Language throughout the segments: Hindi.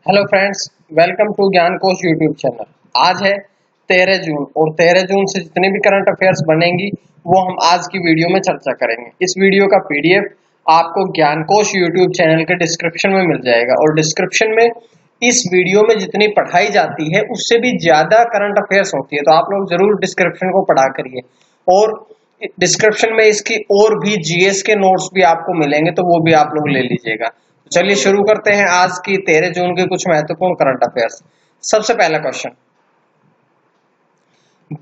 हेलो फ्रेंड्स, वेलकम टू ज्ञान कोश यूट्यूब चैनल। आज है 13 जून और 13 जून से जितने भी करंट अफेयर्स बनेंगी वो हम आज की वीडियो में चर्चा करेंगे। इस वीडियो का पीडीएफ आपको ज्ञान कोश यूट्यूब चैनल के डिस्क्रिप्शन में मिल जाएगा और डिस्क्रिप्शन में इस वीडियो में जितनी पढ़ाई जाती है उससे भी ज्यादा करंट अफेयर्स होती है, तो आप लोग जरूर डिस्क्रिप्शन को पढ़ा करिए। और डिस्क्रिप्शन में इसकी और भी जीएस के नोट्स भी आपको मिलेंगे, तो वो भी आप लोग ले लीजिएगा। चलिए शुरू करते हैं आज की 13 जून के कुछ महत्वपूर्ण करंट अफेयर्स। सबसे पहला क्वेश्चन,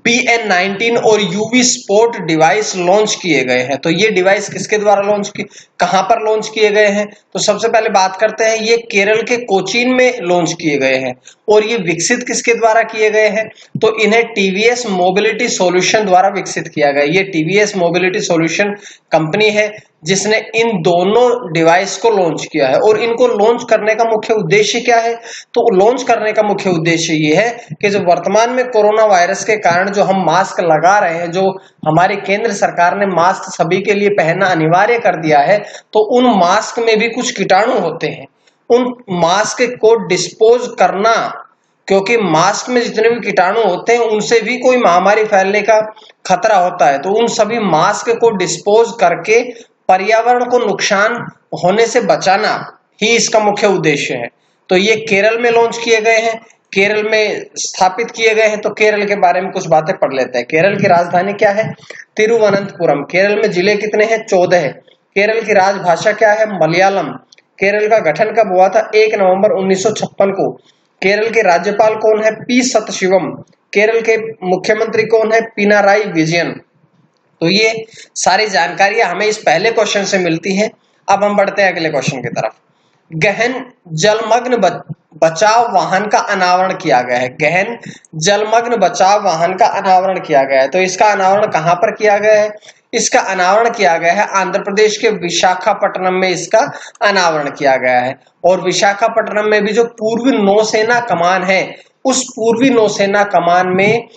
BN19 और यूवी स्पोर्ट डिवाइस लॉन्च किए गए हैं। तो ये डिवाइस किसके द्वारा लॉन्च की, कहां पर लॉन्च किए गए हैं? तो सबसे पहले बात करते हैं, ये केरल के कोचीन में लॉन्च किए गए हैं। और ये विकसित किसके द्वारा किए गए हैं? तो इन्हें टीवीएस मोबिलिटी सॉल्यूशन द्वारा विकसित किया गया। ये टीवीएस मोबिलिटी सॉल्यूशन कंपनी है जिसने इन दोनों डिवाइस को लॉन्च किया है। और इनको लॉन्च करने का मुख्य उद्देश्य क्या है? तो लॉन्च करने का मुख्य उद्देश्य ये है कि जो वर्तमान में कोरोना वायरस के कारण जो हम मास्क लगा रहे हैं, जो हमारी केंद्र सरकार ने मास्क सभी के लिए पहनना अनिवार्य कर दिया है, तो उन मास्क में भी कुछ कीटाणु होते हैं। उन मास्क को डिस्पोज करना, क्योंकि मास्क में जितने भी कीटाणु होते हैं उनसे भी कोई महामारी फैलने का खतरा होता है, तो उन सभी मास्क को डिस्पोज करके पर्यावरण को नुकसान होने से बचाना ही इसका मुख्य उद्देश्य है। तो ये केरल में लॉन्च किए गए हैं, केरल में स्थापित किए गए हैं। तो केरल के बारे में कुछ बातें पढ़ लेते हैं। केरल की राजधानी क्या है? तिरुवनंतपुरम। केरल में जिले कितने हैं? 14 है। केरल की राजभाषा क्या है? मलयालम। केरल का गठन कब हुआ था? 1 नवंबर 1956 को। केरल के राज्यपाल कौन है? पी सतशिवम। केरल के मुख्यमंत्री कौन है? पिनाराई विजयन। तो ये सारी जानकारियां हमें इस पहले क्वेश्चन से मिलती हैं। अब हम बढ़ते हैं अगले क्वेश्चन की तरफ। गहन जलमग्न बचाव वाहन का अनावरण किया गया है। गहन जलमग्न बचाव वाहन का अनावरण किया गया है। तो इसका अनावरण कहां पर किया गया है? इसका अनावरण किया गया है आंध्र प्रदेश के विशाखापट्टनम में। इसका अनावरण किया गया है। और विशाखापट्टनम में भी जो पूर्वी नौसेना कमान है, उस पूर्वी नौसेना कमान में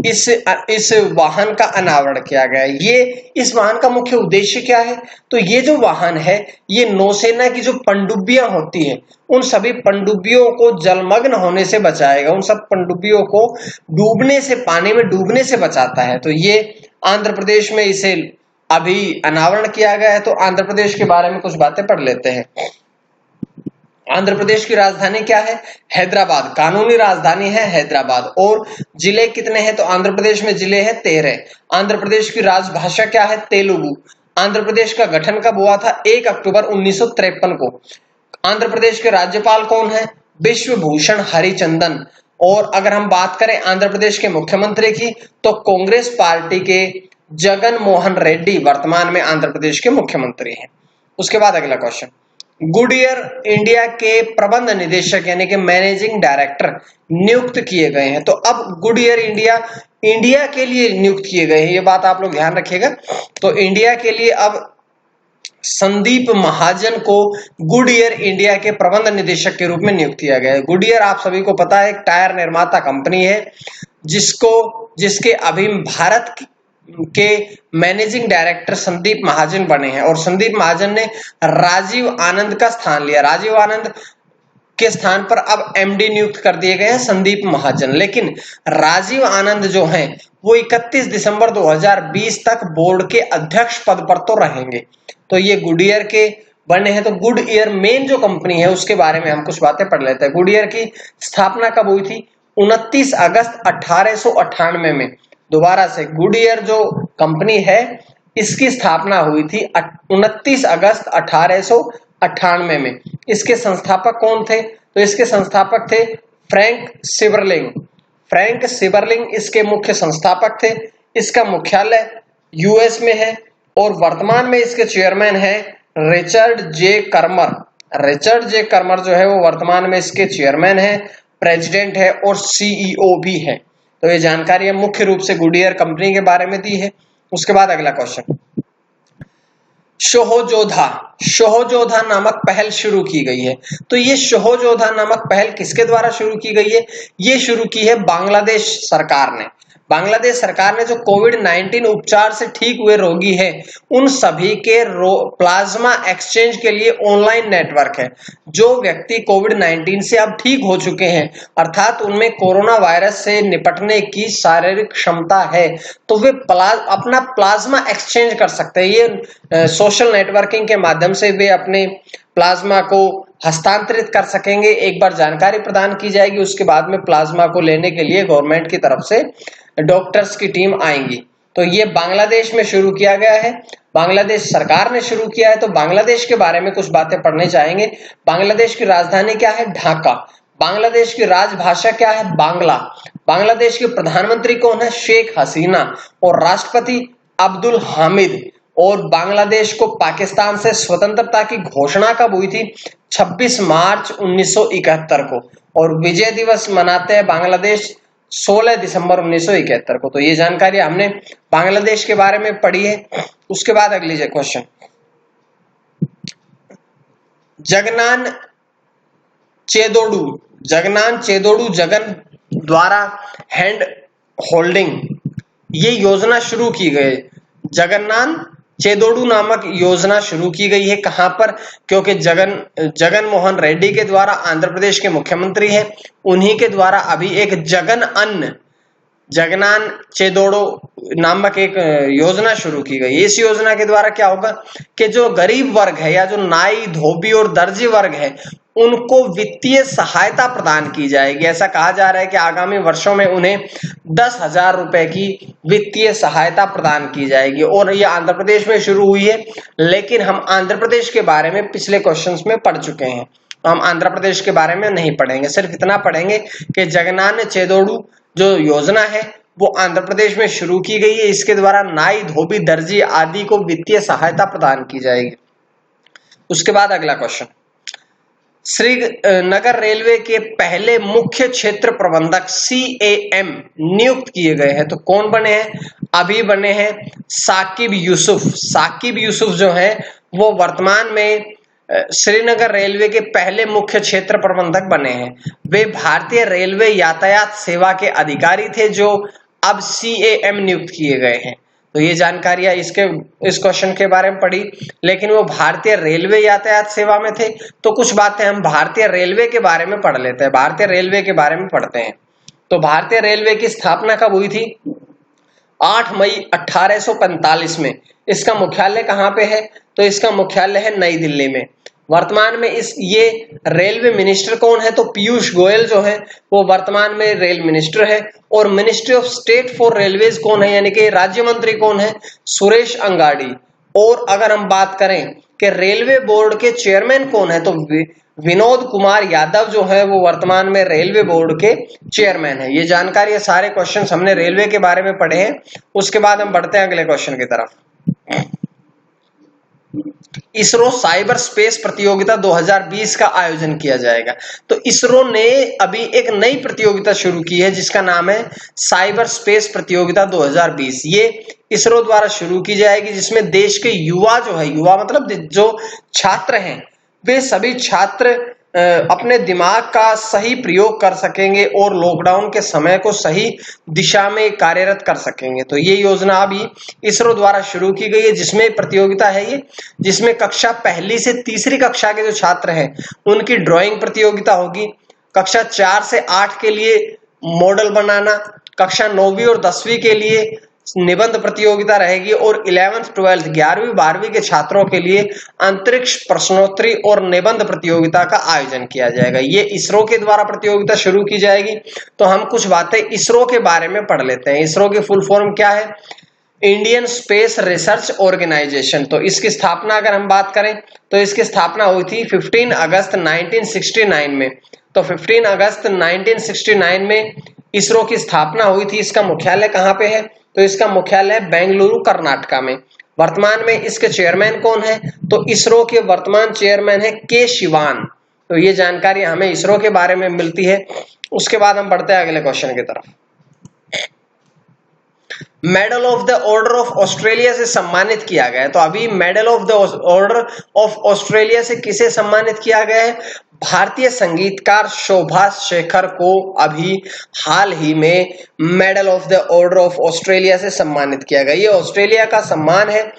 इस वाहन का अनावरण किया गया है। ये इस वाहन का मुख्य उद्देश्य क्या है? तो ये जो वाहन है, ये नौसेना की जो पनडुब्बियां होती हैं, उन सभी पनडुब्बियों को जलमग्न होने से बचाएगा। उन सब पनडुब्बियों को डूबने से, पानी में डूबने से बचाता है। तो ये आंध्र प्रदेश में इसे अभी अनावरण किया गया है। तो आंध्र प्रदेश के बारे में कुछ बातें पढ़ लेते हैं। आंध्र प्रदेश की राजधानी क्या है? हैदराबाद। कानूनी राजधानी है हैदराबाद। और जिले कितने हैं? तो आंध्र प्रदेश में जिले हैं 13। आंध्र प्रदेश की राजभाषा क्या है? तेलुगु। आंध्र प्रदेश का गठन कब हुआ था? 1 अक्टूबर 1953 को। आंध्र प्रदेश के राज्यपाल कौन है? विश्वभूषण हरिचंदन। और अगर हम बात करें आंध्र प्रदेश के मुख्यमंत्री की, तो कांग्रेस पार्टी के जगन मोहन रेड्डी वर्तमान में आंध्र प्रदेश के मुख्यमंत्री हैं। उसके बाद अगला क्वेश्चन, गुडईयर इंडिया के प्रबंध निदेशक यानी कि मैनेजिंग डायरेक्टर नियुक्त किए गए हैं। तो अब गुडईयर इंडिया के लिए नियुक्त किए गए हैं, ये बात आप लोग ध्यान रखिएगा। तो इंडिया के लिए अब संदीप महाजन को गुडईयर इंडिया के प्रबंध निदेशक के रूप में नियुक्त किया गया है। गुडईयर आप सभी को पता है एक टायर निर्माता कंपनी है, जिसके अभी भारत के मैनेजिंग डायरेक्टर संदीप महाजन बने हैं। और संदीप महाजन ने राजीव आनंद का स्थान लिया। राजीव आनंद के स्थान पर अब एमडी नियुक्त कर दिए गए हैं संदीप महाजन। लेकिन राजीव आनंद जो हैं वो 31 दिसंबर 2020 तक बोर्ड के अध्यक्ष पद पर तो रहेंगे। तो ये गुडईयर के बने हैं। तो गुडईयर मेन जो कंपनी है उसके बारे में हम कुछ बातें पढ़ लेते हैं। गुडईयर की स्थापना कब हुई थी? 29 अगस्त 1898 में। दोबारा से, गुडईयर जो कंपनी है इसकी स्थापना हुई थी 29 अगस्त 1898 में। इसके संस्थापक कौन थे? तो इसके संस्थापक थे फ्रैंक सिबरलिंग। फ्रैंक सिबरलिंग इसके मुख्य संस्थापक थे। इसका मुख्यालय यूएस में है और वर्तमान में इसके चेयरमैन है रिचर्ड जे कर्मर। रिचर्ड जे कर्मर जो है वो वर्तमान में इसके चेयरमैन है, प्रेसिडेंट है और सीईओ भी है। तो ये जानकारी मुख्य रूप से गुडईयर कंपनी के बारे में दी है। उसके बाद अगला क्वेश्चन, शोहजोधा नामक पहल शुरू की गई है। तो ये शोहजोधा नामक पहल किसके द्वारा शुरू की गई है? ये शुरू की है बांग्लादेश सरकार ने। बांग्लादेश सरकार ने जो कोविड-19 उपचार से ठीक हुए रोगी हैं, उन सभी के प्लाज्मा एक्सचेंज के लिए ऑनलाइन नेटवर्क है। जो व्यक्ति कोविड-19 से अब ठीक हो चुके हैं, अर्थात उनमें कोरोना वायरस से निपटने की शारीरिक क्षमता है, तो वे अपना प्लाज्मा एक्सचेंज कर सकते हैं। ये सोशल नेटवर्किंग के माध्यम से वे अपने प्लाज्मा को हस्तांतरित कर सकेंगे। एक बार जानकारी प्रदान की जाएगी, उसके बाद में प्लाज्मा को लेने के लिए गवर्नमेंट की तरफ से डॉक्टर्स की टीम आएंगी। तो ये बांग्लादेश में शुरू किया गया है, बांग्लादेश सरकार ने शुरू किया है। तो बांग्लादेश के बारे में कुछ बातें पढ़ने चाहेंगे। बांग्लादेश की राजधानी क्या है? ढाका। बांग्लादेश की राजभाषा क्या है? बांग्ला। बांग्लादेश के प्रधानमंत्री कौन है? शेख हसीना। और राष्ट्रपति अब्दुल हामिद। और बांग्लादेश को पाकिस्तान से स्वतंत्रता की घोषणा कब हुई थी? 26 मार्च 1971 को। और विजय दिवस मनाते हैं बांग्लादेश 16 दिसंबर 1971 को। तो ये जानकारी हमने बांग्लादेश के बारे में पढ़ी है। उसके बाद अगली क्वेश्चन, जगनान चेदोडू जगन द्वारा हैंड होल्डिंग ये योजना शुरू की गई। जगन्नाथ चेदोडू नामक योजना शुरू की गई है। कहां पर? क्योंकि जगन मोहन रेड्डी के द्वारा, आंध्र प्रदेश के मुख्यमंत्री हैं, उन्हीं के द्वारा अभी एक जगनान चेदोडू नामक एक योजना शुरू की गई। इस योजना के द्वारा क्या होगा कि जो गरीब वर्ग है या जो नाई, धोबी और दर्जी वर्ग है, उनको वित्तीय सहायता प्रदान की जाएगी। ऐसा कहा जा रहा है कि आगामी वर्षों में उन्हें 10,000 रुपए की वित्तीय सहायता प्रदान की जाएगी। और ये आंध्र प्रदेश में शुरू हुई है, लेकिन हम आंध्र प्रदेश के बारे में पिछले क्वेश्चंस में पढ़ चुके हैं, तो हम आंध्र प्रदेश के बारे में नहीं पढ़ेंगे। सिर्फ इतना पढ़ेंगे कि जगनान चेदोडू जो योजना है वो आंध्र प्रदेश में शुरू की गई है। इसके द्वारा नाई, धोबी, दर्जी आदि को वित्तीय सहायता प्रदान की जाएगी। उसके बाद अगला क्वेश्चन, श्रीनगर रेलवे के पहले मुख्य क्षेत्र प्रबंधक CAM नियुक्त किए गए हैं। तो कौन बने हैं? अभी बने हैं साकिब यूसुफ। साकिब यूसुफ जो है वो वर्तमान में श्रीनगर रेलवे के पहले मुख्य क्षेत्र प्रबंधक बने हैं। वे भारतीय रेलवे यातायात सेवा के अधिकारी थे जो अब CAM नियुक्त किए गए हैं। तो ये जानकारियां इस क्वेश्चन के बारे में पढ़ी, लेकिन वो भारतीय रेलवे यातायात सेवा में थे। तो कुछ बातें हम भारतीय रेलवे के बारे में पढ़ लेते हैं। भारतीय रेलवे के बारे में पढ़ते हैं। तो भारतीय रेलवे की स्थापना कब हुई थी? 8 मई 1845 में। इसका मुख्यालय कहाँ पे है? तो इसका मुख्यालय है नई दिल्ली में। वर्तमान में ये रेलवे मिनिस्टर कौन है? तो पीयूष गोयल जो है वो वर्तमान में रेल मिनिस्टर है। और ministry of state for railways कौन है, यानी कि राज्य मंत्री कौन है? सुरेश अंगाड़ी। और अगर हम बात करें कि रेलवे बोर्ड के चेयरमैन कौन है, तो विनोद कुमार यादव जो है वो वर्तमान में रेलवे बोर्ड के चेयरमैन है। ये जानकारी, ये सारे क्वेश्चन हमने रेलवे के बारे में पढ़े हैं। उसके बाद हम बढ़ते हैं अगले क्वेश्चन की तरफ। इसरो साइबर स्पेस प्रतियोगिता 2020 का आयोजन किया जाएगा। तो इसरो ने अभी एक नई प्रतियोगिता शुरू की है जिसका नाम है साइबर स्पेस प्रतियोगिता 2020। ये इसरो द्वारा शुरू की जाएगी, जिसमें देश के युवा जो है, युवा मतलब जो छात्र हैं, वे सभी छात्र अपने दिमाग का सही प्रयोग कर सकेंगे और लॉकडाउन के समय को सही दिशा में कार्यरत कर सकेंगे। तो ये योजना अभी इसरो द्वारा शुरू की गई है, जिसमें प्रतियोगिता है ये, जिसमें कक्षा 1 से 3री कक्षा के जो छात्र हैं उनकी ड्राइंग प्रतियोगिता होगी। कक्षा 4 से 8 के लिए मॉडल बनाना, कक्षा 9वीं और 10वीं के लिए निबंध प्रतियोगिता रहेगी और 11th 12th 11वीं 12वीं के छात्रों के लिए अंतरिक्ष प्रश्नोत्तरी और निबंध प्रतियोगिता का आयोजन किया जाएगा। ये इसरो के द्वारा प्रतियोगिता शुरू की जाएगी। तो हम कुछ बातें इसरो के बारे में पढ़ लेते हैं। इसरो की फुल फॉर्म क्या है? Indian Space Research Organisation. तो इसकी स्थापना अगर हम बात करें तो इसकी स्थापना हुई थी 15 अगस्त 1969 में। तो 15 अगस्त 1969 में इसरो की स्थापना हुई थी। इसका मुख्यालय कहाँ पे है? तो इसका मुख्यालय बेंगलुरु कर्नाटका में। वर्तमान में इसके चेयरमैन कौन है? तो इसरो के वर्तमान चेयरमैन है के शिवान। तो ये जानकारी हमें इसरो के बारे में मिलती है। उसके बाद हम बढ़ते हैं अगले क्वेश्चन की तरफ। Medal of the order of Australia से सम्मानित किया गया है। तो अभी medal of the order of Australia से किसे सम्मानित किया गया है? भारतीय संगीतकार शोभा शेखर को अभी हाल ही में medal of the order of Australia से सम्मानित किया गया। ये ऑस्ट्रेलिया का सम्मान है।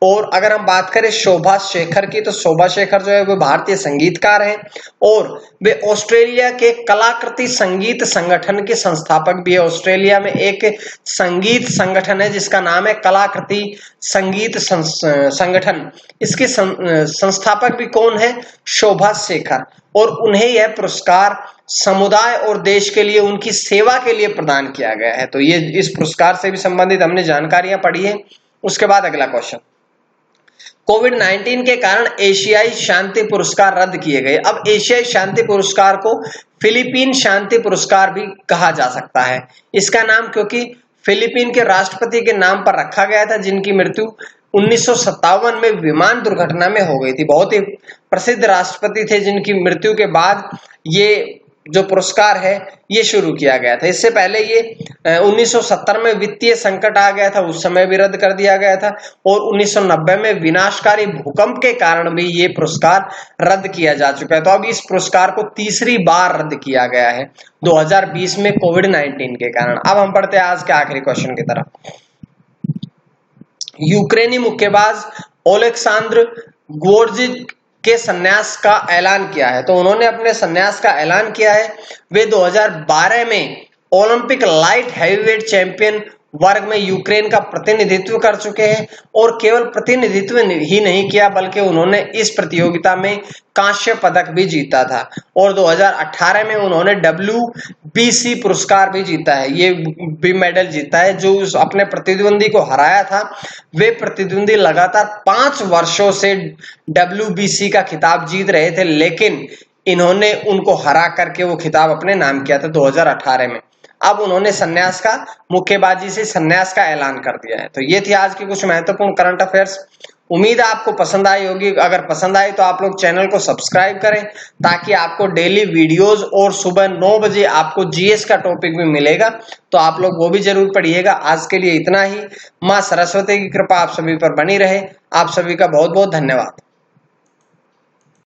और अगर हम बात करें शोभा शेखर की, तो शोभा शेखर जो है वो भारतीय संगीतकार हैं और वे ऑस्ट्रेलिया के कलाकृति संगीत संगठन के संस्थापक भी है। ऑस्ट्रेलिया में एक संगीत संगठन है जिसका नाम है कलाकृति संगीत संगठन। इसके संस्थापक भी कौन है? शोभा शेखर। और उन्हें यह पुरस्कार समुदाय और देश के लिए उनकी सेवा के लिए प्रदान किया गया है। तो ये इस पुरस्कार से भी संबंधित हमने जानकारियां पढ़ी है। उसके बाद अगला क्वेश्चन, कोविड-19 के कारण एशियाई शांति पुरस्कार रद्द किए गए। अब एशियाई शांति पुरस्कार को फिलीपीन शांति पुरस्कार भी कहा जा सकता है। इसका नाम क्योंकि फिलीपीन के राष्ट्रपति के नाम पर रखा गया था, जिनकी मृत्यु 1957 में विमान दुर्घटना में हो गई थी। बहुत ही प्रसिद्ध राष्ट्रपति थे जिनकी मृत्यु के बाद ये जो पुरस्कार है ये शुरू किया गया था। इससे पहले ये 1970 में वित्तीय संकट आ गया था, उस समय भी रद्द कर दिया गया था। और 1990 में विनाशकारी भूकंप के कारण भी ये पुरस्कार रद्द किया जा चुका है। तो अब इस पुरस्कार को तीसरी बार रद्द किया गया है 2020 में कोविड-19 के कारण। अब हम पढ़ते हैं आज के आखिरी क्वेश्चन की तरफ। यूक्रेनी मुक्केबाज ओलेक्सांद्र ग्वोर्जिक के संन्यास का ऐलान किया है। तो उन्होंने अपने संन्यास का ऐलान किया है। वे 2012 में ओलंपिक लाइट हैवीवेट चैंपियन वर्ग में यूक्रेन का प्रतिनिधित्व कर चुके हैं और केवल प्रतिनिधित्व ही नहीं किया बल्कि उन्होंने इस प्रतियोगिता में कांस्य पदक भी जीता था। और 2018 में उन्होंने WBC पुरस्कार भी जीता है, ये भी मेडल जीता है। जो अपने प्रतिद्वंदी को हराया था, वे प्रतिद्वंदी लगातार 5 वर्षों से WBC का खिताब जीत रहे थे, लेकिन इन्होंने उनको हरा करके वो खिताब अपने नाम किया था 2018 में। अब उन्होंने संन्यास का मुक्केबाजी से संन्यास का ऐलान कर दिया है। तो ये थी आज की कुछ महत्वपूर्ण करंट अफेयर्स। उम्मीद है आपको पसंद आई होगी। अगर पसंद आई तो आप लोग चैनल को सब्सक्राइब करें ताकि आपको डेली वीडियोस और सुबह 9 बजे आपको जीएस का टॉपिक भी मिलेगा, तो आप लोग वो भी जरूर पढ़िएगा। आज के लिए इतना ही। मां सरस्वती की कृपा आप सभी पर बनी रहे। आप सभी का बहुत बहुत धन्यवाद।